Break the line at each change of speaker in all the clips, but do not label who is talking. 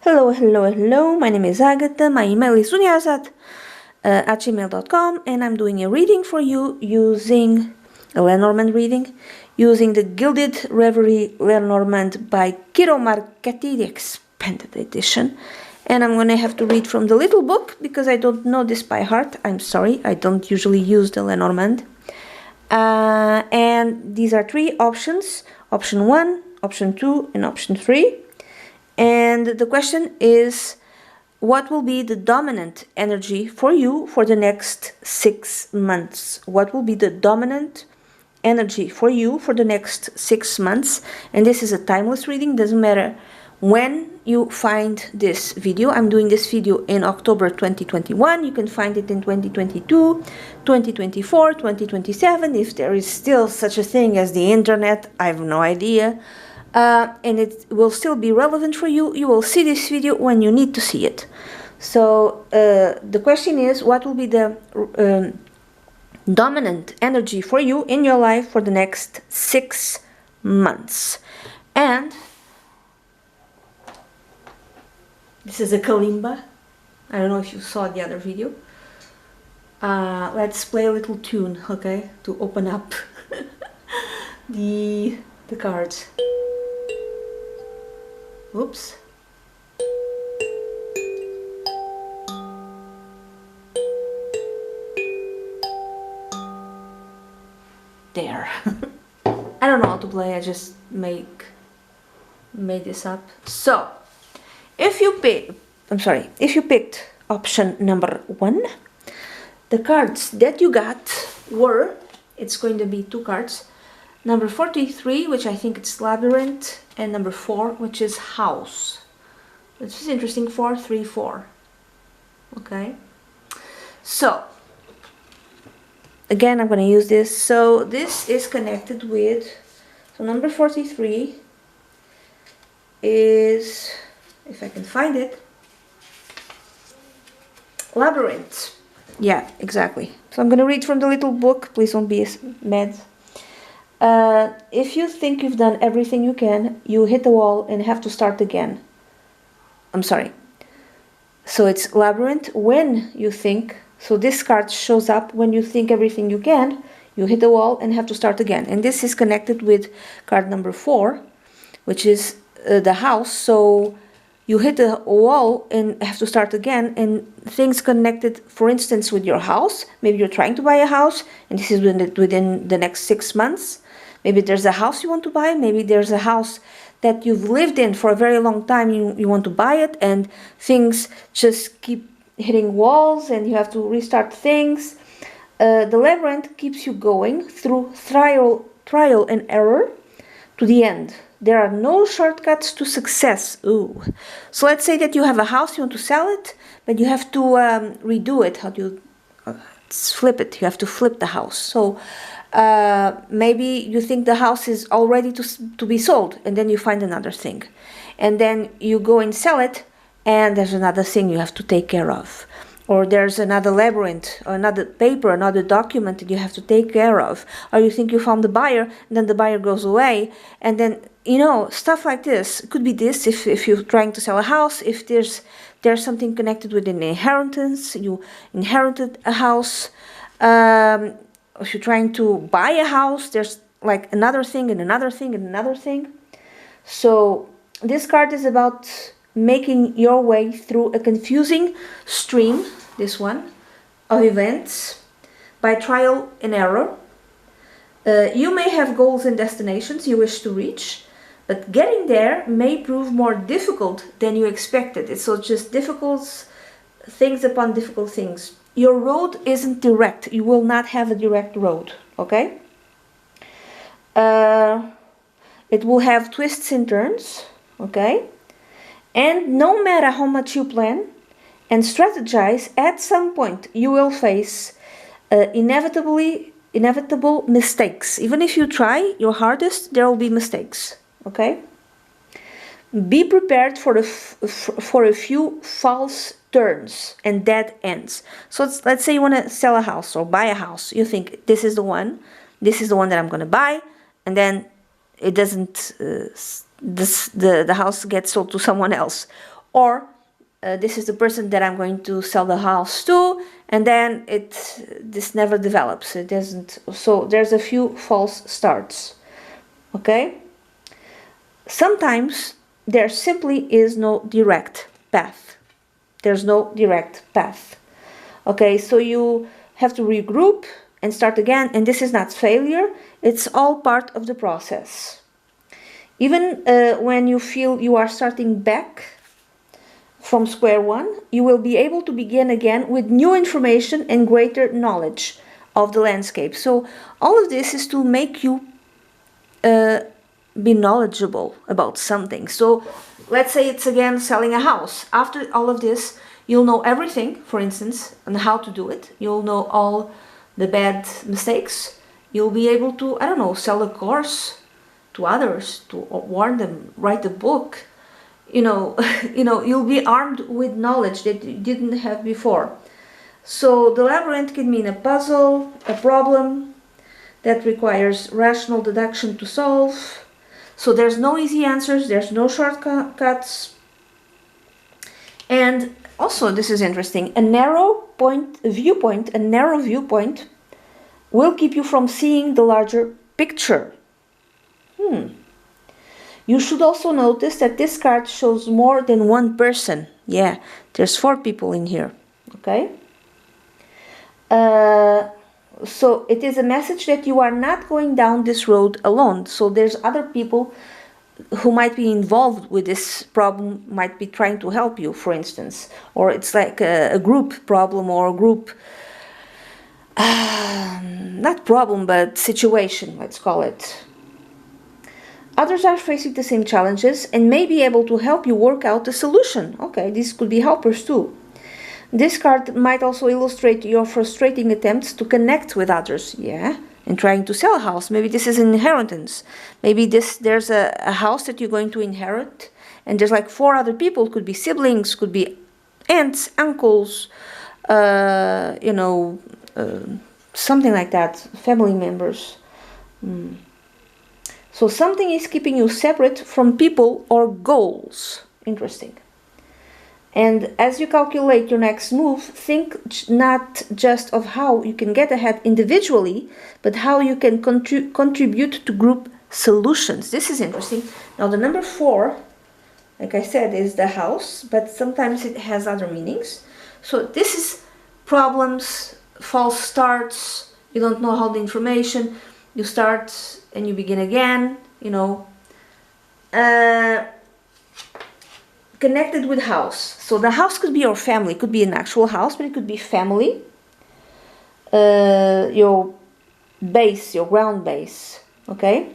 Hello, my name is Ágata, my email is dunyazade at gmail.com, and I'm doing a reading for you using a Lenormand reading, using the Gilded Reverie Lenormand by Camarate, the expanded edition. And I'm going to have to read from the little book because I don't know this by heart. I'm sorry, I don't usually use the Lenormand. And these are three options, option 1, option 2, and option 3. And the question is, what will be the dominant energy for you for the next 6 months? What will be the dominant energy for you for the next 6 months? And this is a timeless reading, doesn't matter when you find this video. I'm doing this video in October 2021. You can find it in 2022, 2024, 2027. If there is still such a thing as the internet, I have no idea. And it will still be relevant for you. You will see this video when you need to see it. So the question is, what will be the dominant energy for you in your life for the next 6 months? And this is a kalimba. I don't know if you saw the other video. Let's play a little tune, okay, to open up the cards. Oops. There. I don't know how to play, I just made this up. So, if you picked option number 1, the cards that you got were, it's going to be 2 cards, number 43, which I think it's labyrinth, and number 4, which is house. This is interesting. 4, 3, 4. Okay. So again, I'm going to use this. So this is connected with. So number 43 is, if I can find it, labyrinth. Yeah, exactly. So I'm going to read from the little book. Please don't be mad. If you think you've done everything you can, you hit the wall and have to start again. I'm sorry. So it's labyrinth when you think. So this card shows up when you think everything you can, you hit the wall and have to start again. And this is connected with card number 4, which is the house. So you hit the wall and have to start again, and things connected, for instance, with your house. Maybe you're trying to buy a house, and this is within the next 6 months. Maybe there's a house you want to buy. Maybe there's a house that you've lived in for a very long time. You want to buy it, and things just keep hitting walls, and you have to restart things. The labyrinth keeps you going through trial and error to the end. There are no shortcuts to success. Ooh. So let's say that you have a house, you want to sell it, but you have to redo it. How do you flip it? You have to flip the house. So maybe you think the house is all ready to be sold, and then you find another thing. And then you go and sell it, and there's another thing you have to take care of. Or there's another labyrinth, or another paper, another document that you have to take care of. Or you think you found the buyer, and then the buyer goes away. And then, you know, stuff like this. It could be this if you're trying to sell a house, if there's something connected with an inheritance, you inherited a house. If you're trying to buy a house, there's like another thing and another thing and another thing. So this card is about making your way through a confusing stream, this one, of events by trial and error. You may have goals and destinations you wish to reach, but getting there may prove more difficult than you expected. It's so just difficult things upon difficult things. Your road isn't direct. You will not have a direct road, okay? It will have twists and turns, okay? And no matter how much you plan and strategize, at some point you will face inevitable mistakes. Even if you try your hardest, there will be mistakes, okay? Be prepared for a few false turns and dead ends. So let's say you want to sell a house or buy a house. You think this is the one that I'm going to buy, and then it doesn't, the house gets sold to someone else. or this is the person that I'm going to sell the house to, and then this never develops. It doesn't. So there's a few false starts. Okay? Sometimes there simply is no direct path. There's no direct path. Okay, so you have to regroup and start again, and this is not failure. It's all part of the process. Even when you feel you are starting back from square one, you will be able to begin again with new information and greater knowledge of the landscape. So all of this is to make you be knowledgeable about something. So let's say it's again selling a house. After all of this, you'll know everything, for instance, on how to do it. You'll know all the bad mistakes. You'll be able to, I don't know, sell a course to others, to warn them, write a book. You'll be armed with knowledge that you didn't have before. So the labyrinth can mean a puzzle, a problem that requires rational deduction to solve. So there's no easy answers, there's no shortcuts. And also, this is interesting, a narrow viewpoint will keep you from seeing the larger picture. You should also notice that this card shows more than one person. Yeah, there's 4 people in here. Okay? So it is a message that you are not going down this road alone. So there's other people who might be involved with this problem, might be trying to help you, for instance. Or it's like a group problem or a group, not problem, but situation, let's call it. Others are facing the same challenges and may be able to help you work out a solution. Okay, these could be helpers too. This card might also illustrate your frustrating attempts to connect with others, yeah, and trying to sell a house. Maybe this is an inheritance. Maybe there's a house that you're going to inherit, and there's like 4 other people. Could be siblings, could be aunts, uncles, something like that, family members. So something is keeping you separate from people or goals. Interesting. And as you calculate your next move, think not just of how you can get ahead individually, but how you can contribute to group solutions. This is interesting. Now the number 4, like I said, is the house, but sometimes it has other meanings. So this is problems, false starts, you don't know how the information, you start and you begin again, connected with house. So the house could be your family. It could be an actual house, but it could be family. Your base, your ground base. Okay?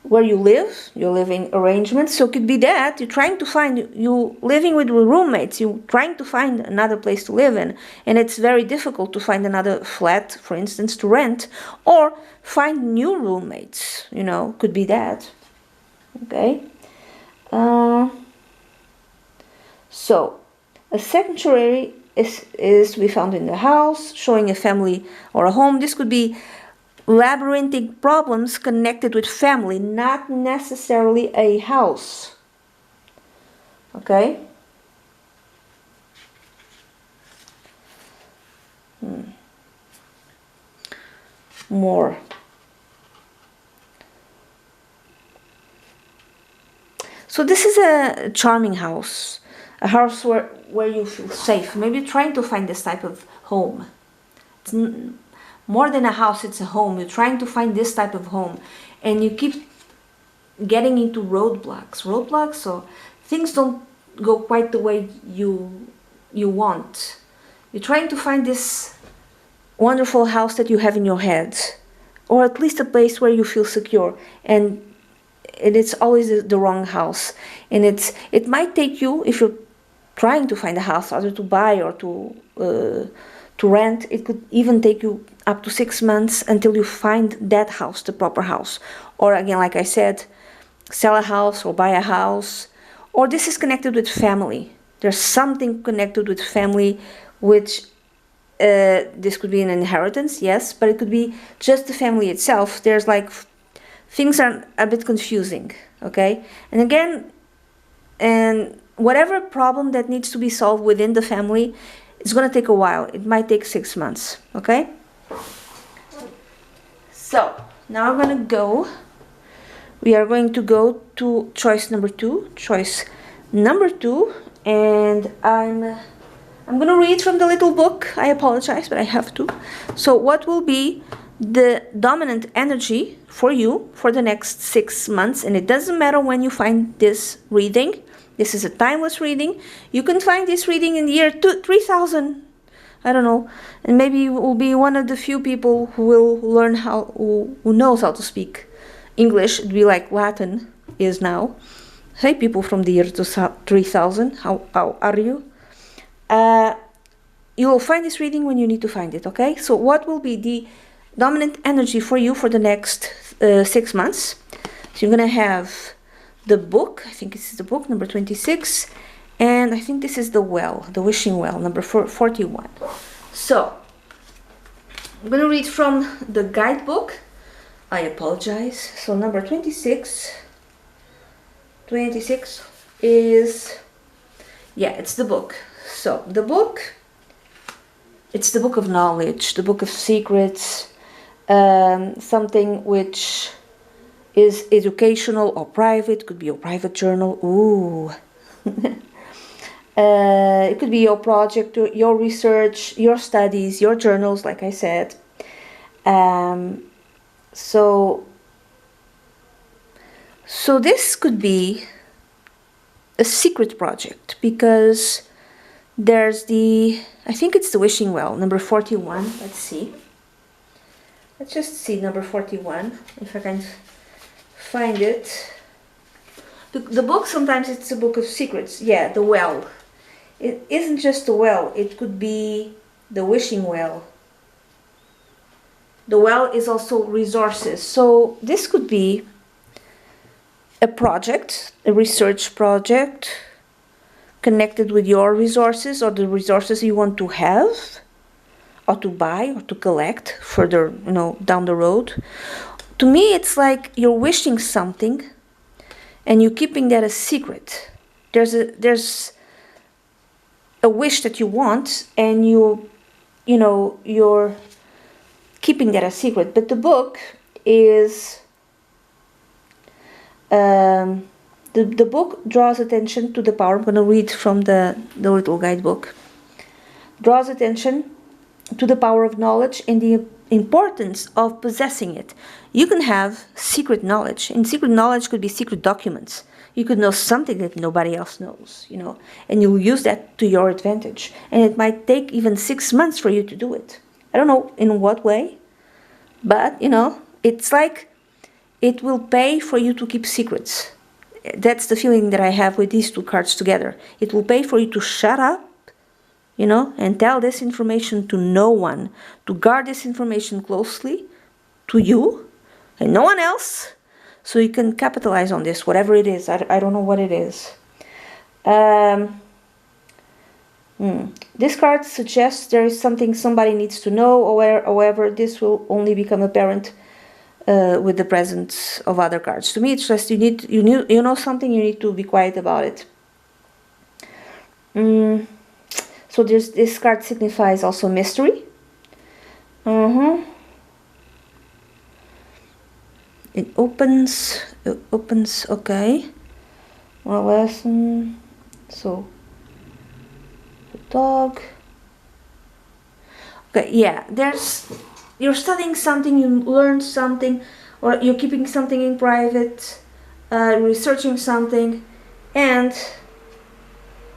Where you live, your living arrangements. So it could be that you living with roommates. You're trying to find another place to live in. And it's very difficult to find another flat, for instance, to rent. Or find new roommates. Could be that. Okay? So, a sanctuary is to be found in the house, showing a family or a home. This could be labyrinthic problems connected with family, not necessarily a house. Okay? More. So this is a charming house. A house where you feel safe. Maybe trying to find this type of home. It's more than a house, it's a home. You're trying to find this type of home. And you keep getting into roadblocks. So things don't go quite the way you want. You're trying to find this wonderful house that you have in your head. Or at least a place where you feel secure. And it's always the wrong house. And it might take you, if you're trying to find a house, either to buy or to rent, it could even take you up to 6 months until you find that house, the proper house. Or again, like I said, sell a house or buy a house. Or this is connected with family. There's something connected with family, which this could be an inheritance, yes, but it could be just the family itself. There's like, things are a bit confusing, okay? And again, and whatever problem that needs to be solved within the family, it's going to take a while. It might take 6 months, okay? So, now we're going to go. We are going to go to choice number 2. Choice number 2. And I'm going to read from the little book. I apologize, but I have to. So, what will be the dominant energy for you for the next 6 months? And it doesn't matter when you find this reading. This is a timeless reading. You can find this reading in the year 3000. I don't know. And maybe you will be one of the few people who will learn who knows how to speak English. It'd be like Latin is now. Hey, people from the year 3000, how are you? You will find this reading when you need to find it, okay? So what will be the dominant energy for you for the next 6 months? So you're going to have the book. I think this is the book, number 26. And I think this is the well, the wishing well, number 41. So, I'm going to read from the guidebook. I apologize. So, number 26. 26 is, yeah, it's the book. So, the book, it's the book of knowledge, the book of secrets, something which is educational or private. Could be your private journal. Ooh. It could be your project, your research, your studies, your journals, like I said. So this could be a secret project, because there's I think it's the wishing well, number 41. Let's see. Let's just see number 41, if I can find it. The book, sometimes it's a book of secrets. Yeah, the well. It isn't just a well. It could be the wishing well. The well is also resources. So this could be a project, a research project connected with your resources or the resources you want to have or to buy or to collect further, down the road. To me, it's like you're wishing something and you're keeping that a secret. There's a wish that you want, and you're keeping that a secret. But the book is the book draws attention to the power. I'm going to read from the little guidebook. Draws attention to the power of knowledge and the importance of possessing it. You can have secret knowledge, and secret knowledge could be secret documents. You could know something that nobody else knows, and you'll use that to your advantage. And it might take even 6 months for you to do it. I don't know in what way, but, it's like it will pay for you to keep secrets. That's the feeling that I have with these two cards together. It will pay for you to shut up, and tell this information to no one, to guard this information closely to you and no one else, so you can capitalize on this, whatever it is. I don't know what it is. This card suggests there is something somebody needs to know, however, this will only become apparent with the presence of other cards. To me, it's just you know something, you need to be quiet about it. So this card signifies also mystery. It opens, okay. More lesson. So, the dog. Okay, yeah, you're studying something, you learned something, or you're keeping something in private, researching something, and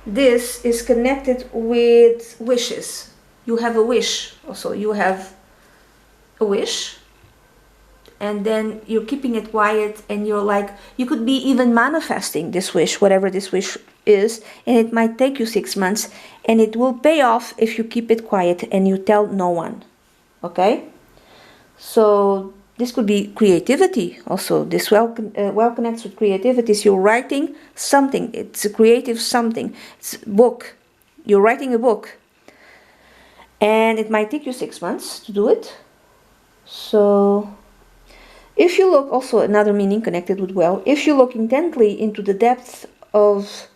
this is connected with wishes. You have a wish also. You have a wish, and then you're keeping it quiet, and you could be even manifesting this wish, whatever this wish is, and it might take you 6 months, and it will pay off if you keep it quiet and you tell no one. Okay? So this could be creativity also. This well connects with creativity. So you're writing something. It's a creative something. It's a book. You're writing a book. And it might take you 6 months to do it. So if you look, also another meaning connected with well, if you look intently into the depth of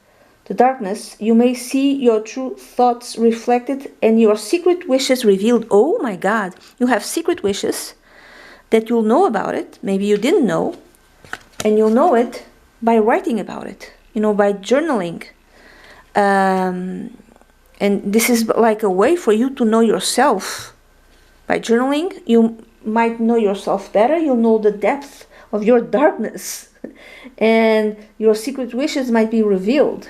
the darkness, you may see your true thoughts reflected and your secret wishes revealed. Oh my God, you have secret wishes that you'll know about it. Maybe you didn't know, and you'll know it by writing about it, by journaling. And this is like a way for you to know yourself. By journaling, you might know yourself better. You'll know the depth of your darkness, and your secret wishes might be revealed.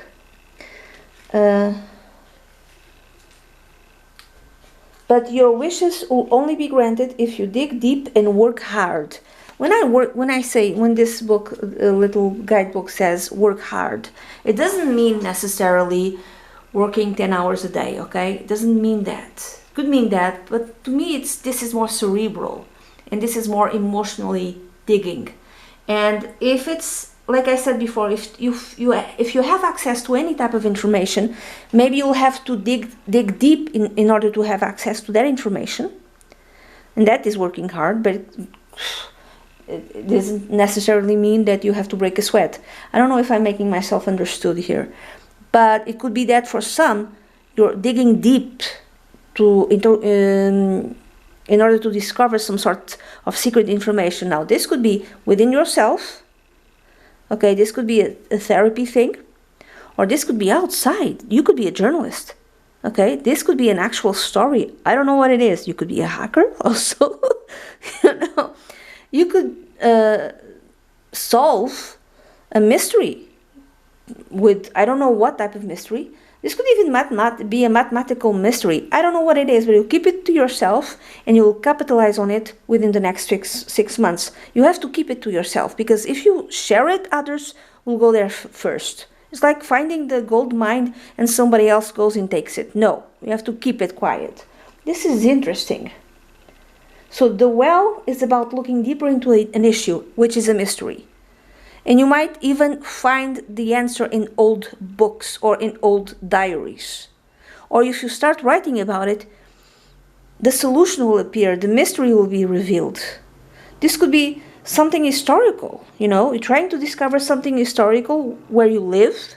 But your wishes will only be granted if you dig deep and work hard. When this book, a little guidebook says work hard, it doesn't mean necessarily working 10 hours a day, okay? It doesn't mean that. It could mean that, but to me this is more cerebral, and this is more emotionally digging. And if it's, like I said before, if you have access to any type of information, maybe you'll have to dig deep in order to have access to that information. And that is working hard, but it doesn't necessarily mean that you have to break a sweat. I don't know if I'm making myself understood here, but it could be that for some, you're digging deep in order to discover some sort of secret information. Now, this could be within yourself. Okay, this could be a therapy thing, or this could be outside. You could be a journalist. Okay, this could be an actual story. I don't know what it is. You could be a hacker also. You could solve a mystery with, I don't know what type of mystery. This could even be a mathematical mystery. I don't know what it is, but you keep it to yourself and you will capitalize on it within the next six months. You have to keep it to yourself, because if you share it, others will go there first. It's like finding the gold mine and somebody else goes and takes it. No, you have to keep it quiet. This is interesting. So the well is about looking deeper into an issue, which is a mystery. And you might even find the answer in old books or in old diaries. Or if you start writing about it, the solution will appear, the mystery will be revealed. This could be something historical, you're trying to discover something historical where you live.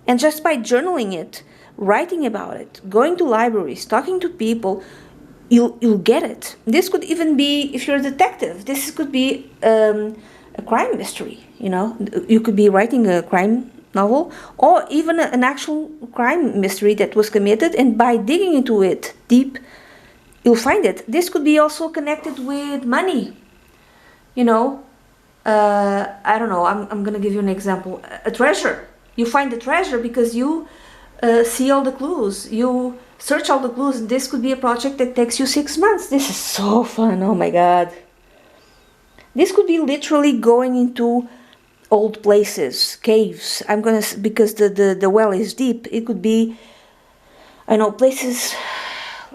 And just by journaling it, writing about it, going to libraries, talking to people, you'll get it. This could even be, if you're a detective, this could be a crime mystery, You could be writing a crime novel, or even an actual crime mystery that was committed, and by digging into it deep, you'll find it. This could be also connected with money. I don't know, I'm going to give you an example. A treasure. You find the treasure because you see all the clues. You search all the clues, and this could be a project that takes you 6 months. This is so fun, oh my God. This could be literally going into old places, caves. Because the well is deep, it could be, places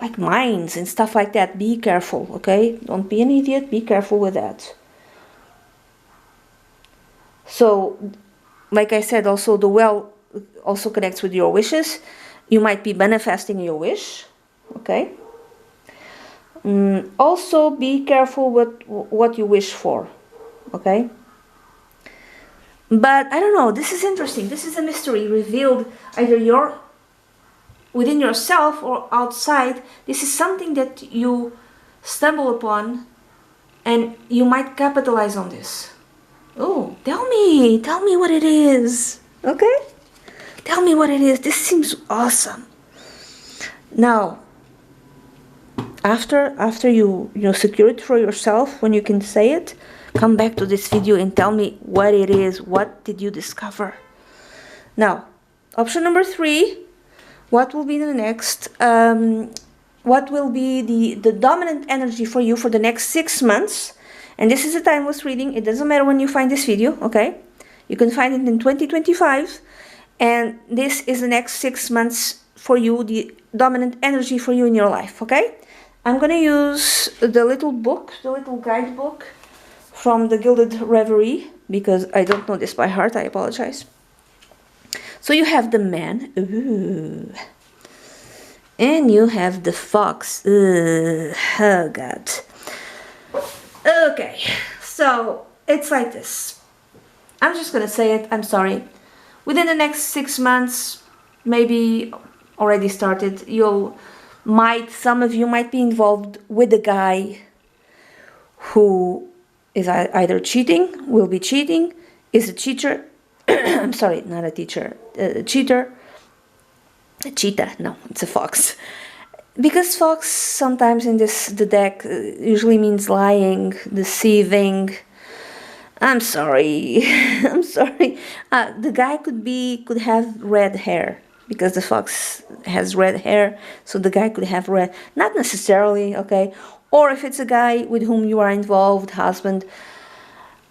like mines and stuff like that. Be careful, okay? Don't be an idiot, be careful with that. So, like I said, also the well also connects with your wishes. You might be manifesting your wish, okay? Also, be careful with what you wish for, okay? But I don't know, this is interesting. This is a mystery revealed either within yourself or outside. This is something that you stumble upon, and you might capitalize on this. Oh, tell me what it is, okay? Tell me what it is. This seems awesome. Now, after you secure it for yourself, when you can say it, come back to this video and tell me what it is. What did you discover? Now, option number 3, what will be the next? What will be the dominant energy for you for the next 6 months? And this is a timeless reading. It doesn't matter when you find this video, okay? You can find it in 2025. And this is the next 6 months for you, the dominant energy for you in your life, okay? I'm going to use the little guidebook from the Gilded Reverie, because I don't know this by heart, I apologize. So you have the man, ooh, and you have the fox, oh God. Okay, so it's like this. I'm just going to say it, I'm sorry. within the next 6 months, maybe already started, some of you might be involved with a guy who is either cheating, will be cheating, is a cheater. I'm sorry, not a teacher, a cheater. A cheetah, no, it's a fox. Because fox sometimes in the deck usually means lying, deceiving. I'm sorry, I'm sorry. The guy could have red hair, because the fox has red hair, so the guy could have red, not necessarily, okay? Or if it's a guy with whom you are involved, husband,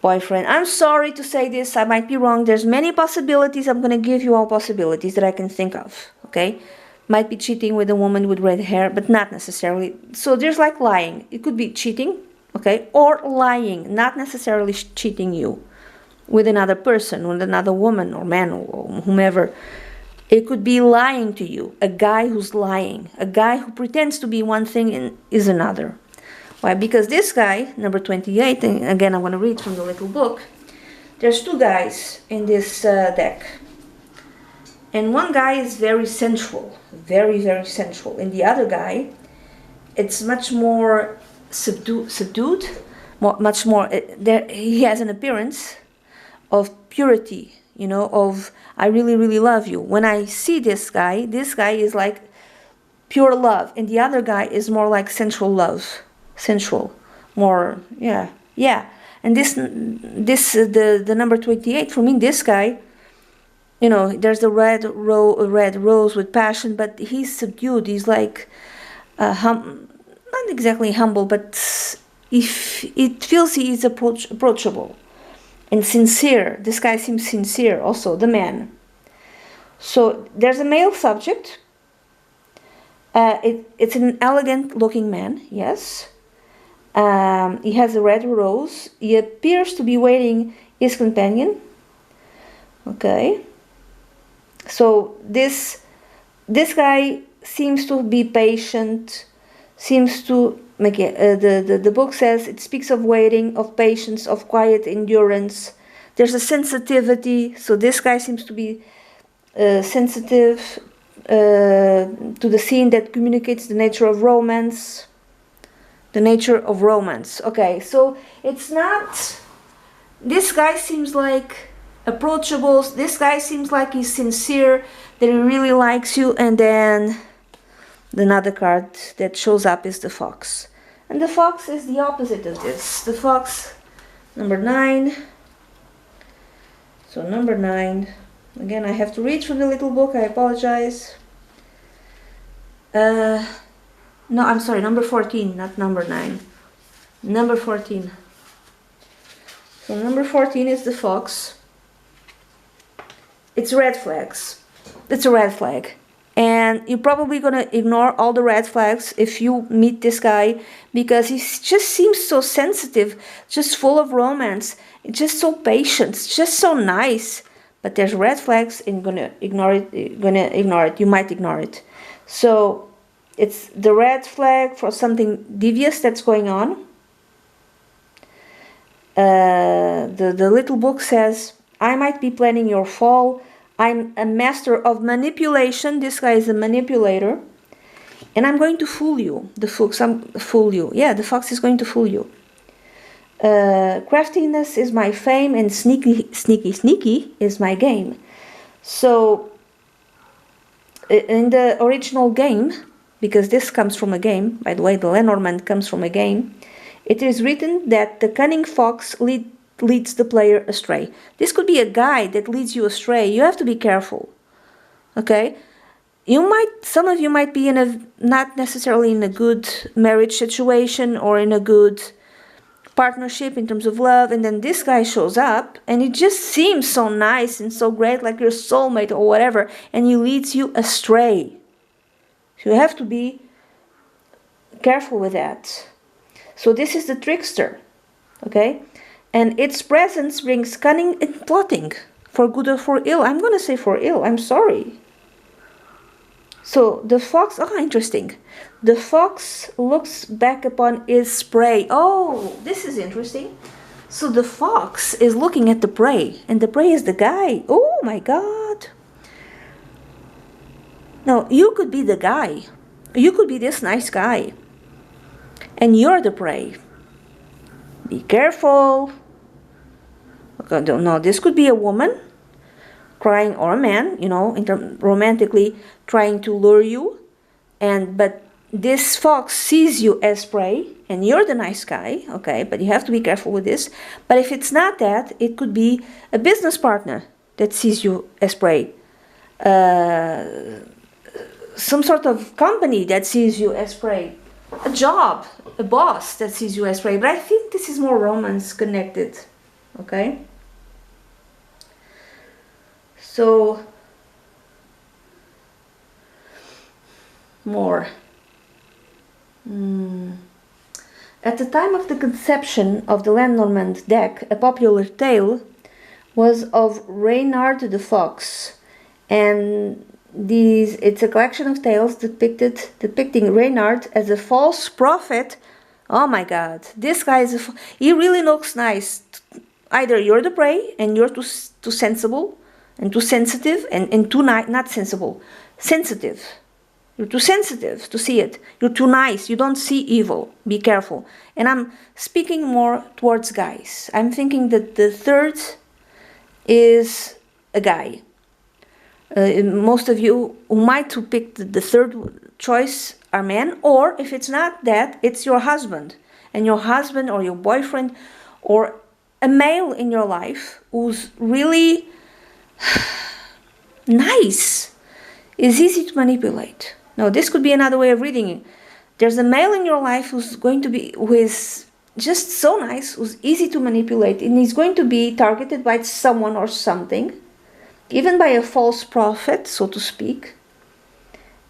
boyfriend. I'm sorry to say this, I might be wrong. There's many possibilities. I'm going to give you all possibilities that I can think of, okay? Might be cheating with a woman with red hair, but not necessarily. So there's like lying. It could be cheating, okay? Or lying, not necessarily cheating you with another person, with another woman or man or whomever. It could be lying to you, a guy who's lying, a guy who pretends to be one thing and is another. Why? Because this guy, number 28, and again I want to read from the little book, there's two guys in this deck. And one guy is very sensual, very, very sensual. And the other guy, it's much more subdued, much more, he has an appearance of purity, you know, of I really, really love you. When I see this guy is like pure love. And the other guy is more like sensual love, sensual, more, yeah. And the number 28, for me, this guy, you know, there's the red rose with passion, but he's subdued. He's like, not exactly humble, but if it feels he is approachable and sincere. This guy seems sincere also, the man. So there's a male subject. It's an elegant looking man, yes. He has a red rose. He appears to be waiting his companion. Okay. So this guy seems to be patient, seems to make it, the book says it speaks of waiting, of patience, of quiet endurance. There's a sensitivity, so this guy seems to be sensitive to the scene that communicates the nature of romance. The nature of romance. Okay, so it's not, this guy seems like approachable, this guy seems like he's sincere, that he really likes you, and then another card that shows up is the fox. And the fox is the opposite of this. The fox, number 9. So number 9, again I have to read from the little book, I apologize. No, I'm sorry, number 14, not number 9. Number 14. So number 14 is the fox. It's red flags. It's a red flag. And you're probably going to ignore all the red flags if you meet this guy, because he just seems so sensitive, just full of romance, just so patient, just so nice. But there's red flags and you're going to ignore it. You might ignore it. So it's the red flag for something devious that's going on. The little book says, I might be planning your fall. I'm a master of manipulation. This guy is a manipulator. And I'm going to fool you. The fox is going to fool you. Craftiness is my fame, and sneaky is my game. So, in the original game, because this comes from a game, by the way, the Lenormand comes from a game, it is written that the cunning fox leads the player astray. This could be a guy that leads you astray. You have to be careful. Okay? Some of you might be not necessarily in a good marriage situation or in a good partnership in terms of love, and then this guy shows up and it just seems so nice and so great, like your soulmate or whatever, and he leads you astray. So you have to be careful with that. So this is the trickster, okay? And its presence brings cunning and plotting, for good or for ill. I'm going to say for ill, I'm sorry. So the fox, interesting. The fox looks back upon his prey. Oh, this is interesting. So the fox is looking at the prey, and the prey is the guy. Oh my God. Now, you could be the guy. You could be this nice guy. And you're the prey. Be careful. Okay, no, this could be a woman crying, or a man, you know, romantically trying to lure you. But this fox sees you as prey, and you're the nice guy, okay, but you have to be careful with this. But if it's not that, it could be a business partner that sees you as prey. Some sort of company that sees you as prey. A job, a boss that sees you as prey. But I think this is more romance connected, okay? So, more. At the time of the conception of the Lenormand deck, a popular tale was of Reynard the Fox, and it's a collection of tales depicting Reynard as a false prophet. Oh my God, this guy he really looks nice. Either you're the prey and you're too sensible and too sensitive, and too not sensible, sensitive. You're too sensitive to see it. You're too nice. You don't see evil. Be careful. And I'm speaking more towards guys. I'm thinking that the third is a guy. Most of you who might to pick the third choice are men, or if it's not that, it's your husband. And your husband or your boyfriend or a male in your life who's really nice, is easy to manipulate. Now, this could be another way of reading it. There's a male in your life who is just so nice, who's easy to manipulate, and he's going to be targeted by someone or something, even by a false prophet, so to speak.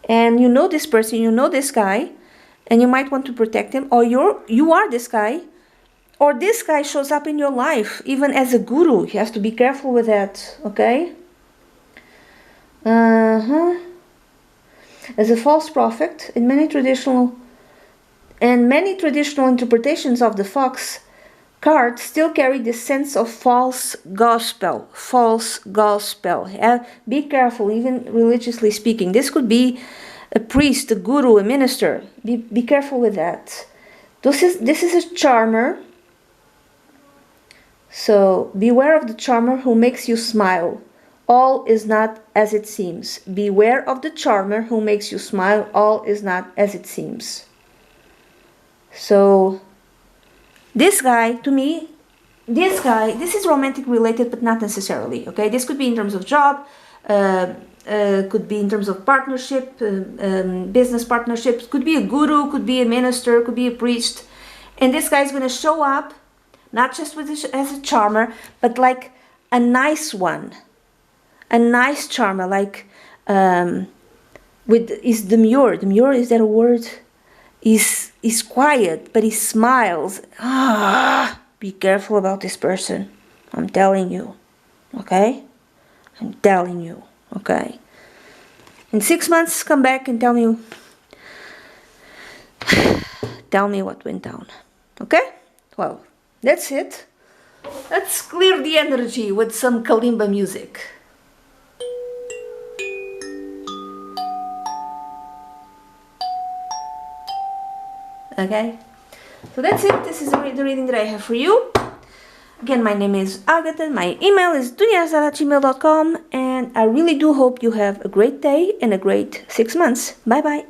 And you know this person, you know this guy, and you might want to protect him, or you are this guy, or this guy shows up in your life, even as a guru. You have to be careful with that, okay? As a false prophet, in many traditional interpretations of the fox card still carry this sense of false gospel. Be careful, even religiously speaking. This could be a priest, a guru, a minister. Be careful with that. This is a charmer. So beware of the charmer who makes you smile. All is not as it seems. Beware of the charmer who makes you smile. All is not as it seems. So, this guy, to me, this is romantic related, but not necessarily, okay? This could be in terms of job, could be in terms of partnership, business partnerships, could be a guru, could be a minister, could be a priest. And this guy is going to show up, not just as a charmer, but like a nice one. A nice charmer, like is demure. Demure, is that a word? Is quiet, but he smiles. Be careful about this person. I'm telling you, okay? I'm telling you, okay? In 6 months, come back and tell me what went down, okay? Well, that's it. Let's clear the energy with some kalimba music. Okay, so that's it. This is the reading that I have for you. Again, my name is Ágata. My email is dunyazade@gmail.com, and I really do hope you have a great day and a great 6 months. Bye bye.